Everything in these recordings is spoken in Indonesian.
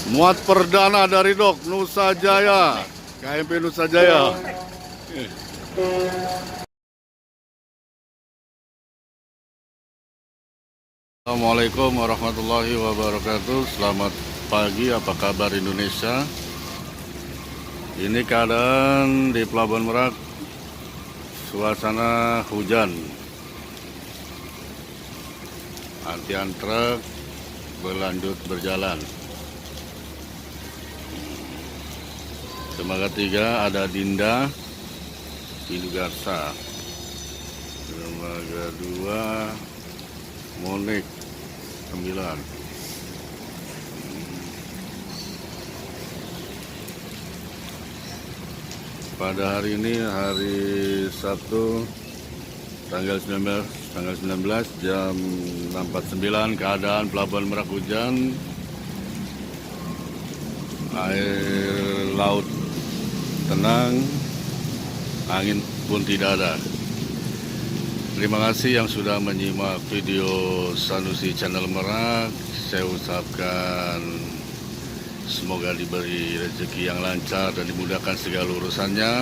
Muat perdana dari Dok Nusa Jaya, KMP Nusa Jaya. Assalamualaikum warahmatullahi wabarakatuh. Selamat pagi, apa kabar Indonesia? Ini keadaan di Pelabuhan Merak, suasana hujan. Antrian truk berlanjut berjalan. Dermaga 3 ada Dinda, Pintu Garsa. Dermaga 2 Monik 9. Pada hari ini, hari Sabtu tanggal 19 jam 6.49, keadaan Pelabuhan Merak hujan, air laut tenang, angin pun tidak ada. Terima kasih yang sudah menyimak video Sanusi Channel Merak. Saya ucapkan semoga diberi rezeki yang lancar dan dimudahkan segala urusannya.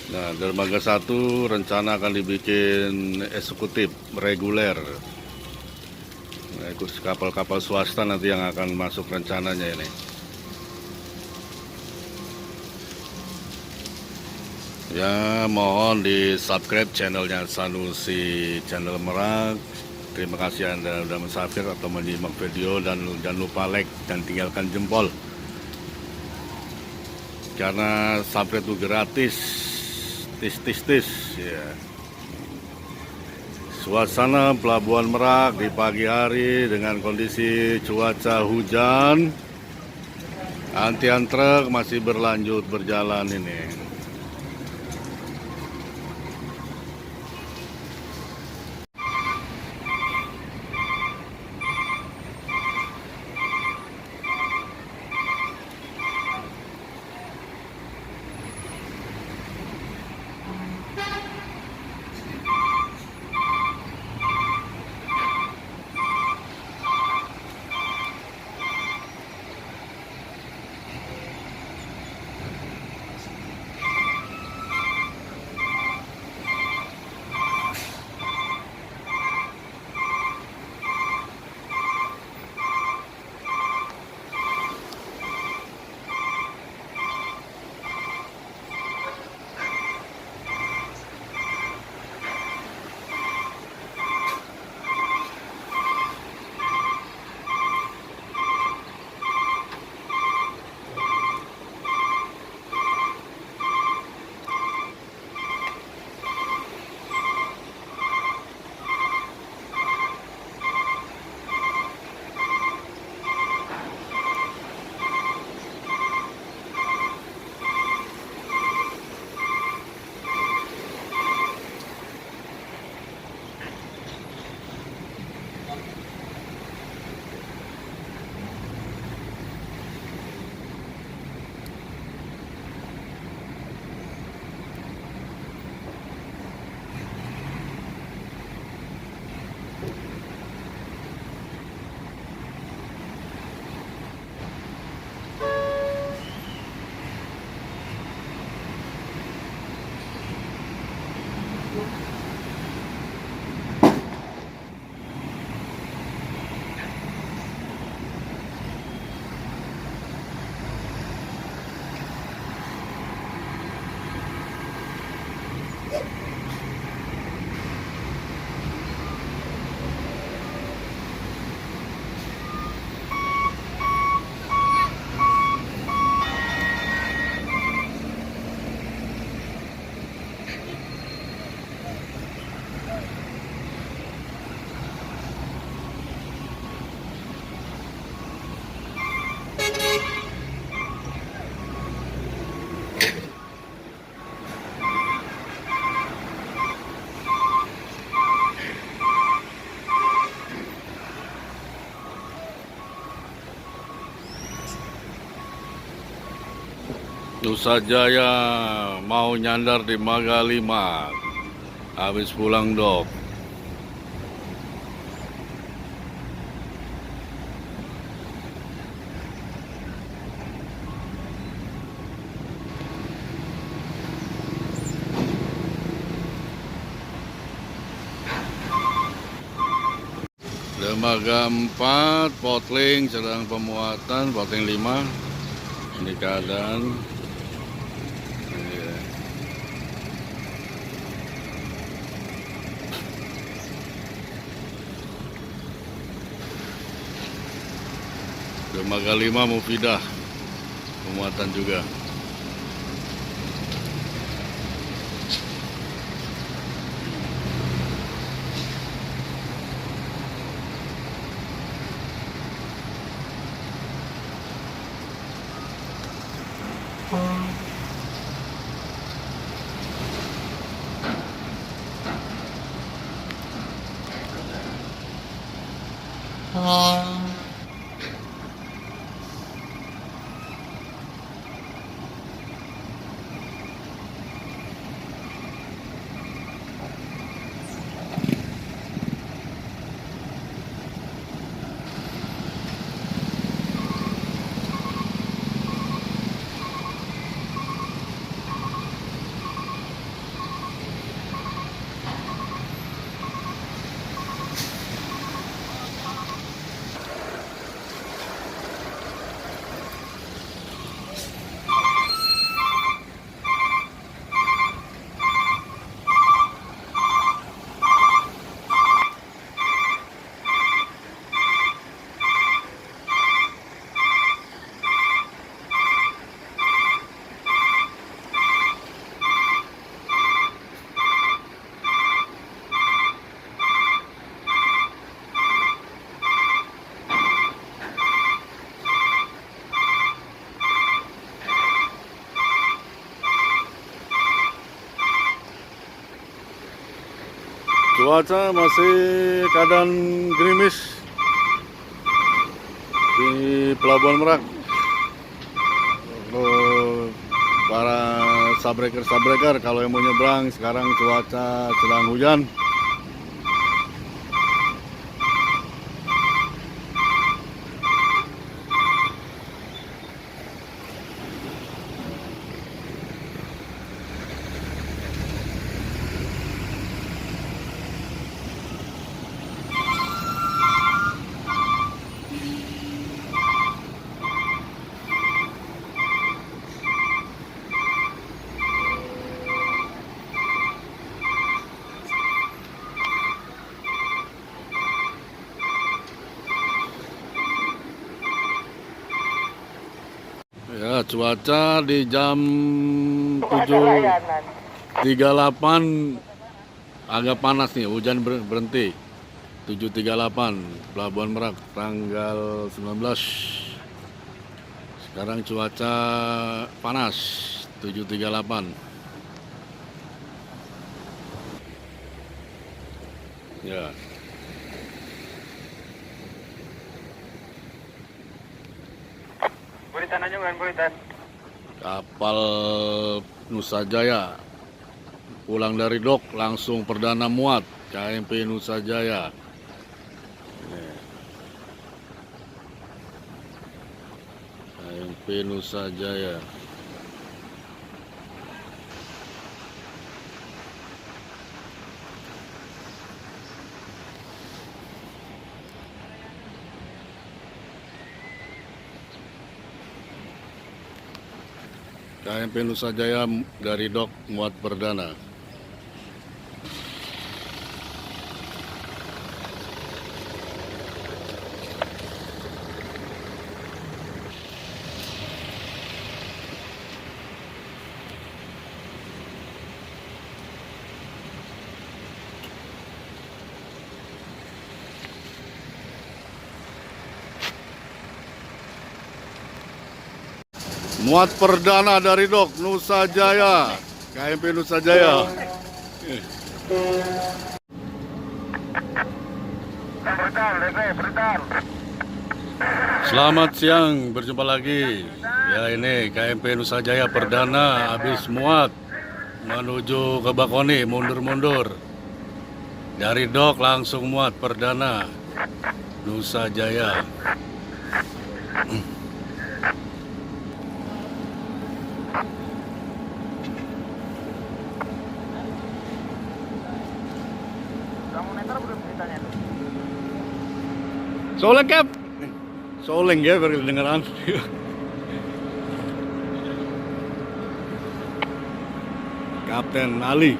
Nah, dermaga 1 rencana akan dibikin eksekutif reguler. Nah, ikut kapal-kapal swasta nanti yang akan masuk rencananya ini. Ya, mohon di subscribe channelnya Sanusi Channel Merak. Terima kasih Anda sudah mensubscribe atau menyimak video, dan jangan lupa like dan tinggalkan jempol. Karena subscribe itu gratis. Tis ya. Suasana Pelabuhan Merak di pagi hari dengan kondisi cuaca hujan. Antrian truk masih berlanjut berjalan ini. Nusa Jaya mau nyandar di Maga 5. Habis pulang dok. Dermaga 4, potling sedang pemuatan, potling 5. Ini keadaan. Ini. Dermaga 5 Mufidah, pemuatan juga. Cuaca masih keadaan gerimis di Pelabuhan Merak. Para sabreker kalau yang mau nyebrang, sekarang cuaca sedang hujan. Ya, cuaca di jam 7.38 agak panas nih, hujan berhenti. 7.38 Pelabuhan Merak tanggal 19. Sekarang cuaca panas 7.38. Ya. Buritan aja kan, Buritan. Kapal Nusa Jaya pulang dari dok langsung perdana muat KMP Nusa Jaya. KMP Nusa Jaya. KMP Nusa Jaya dari dok muat perdana. Muat perdana dari dok Nusa Jaya, KMP Nusa Jaya. Selamat siang, berjumpa lagi. Ya ini KMP Nusa Jaya perdana habis muat menuju ke Bakoni, mundur-mundur. Dari dok langsung muat perdana Nusa Jaya. Kamu meter belum ceritanya tuh? Soleng Cap. Soleng ya baru kedengeran. Kapten Ali.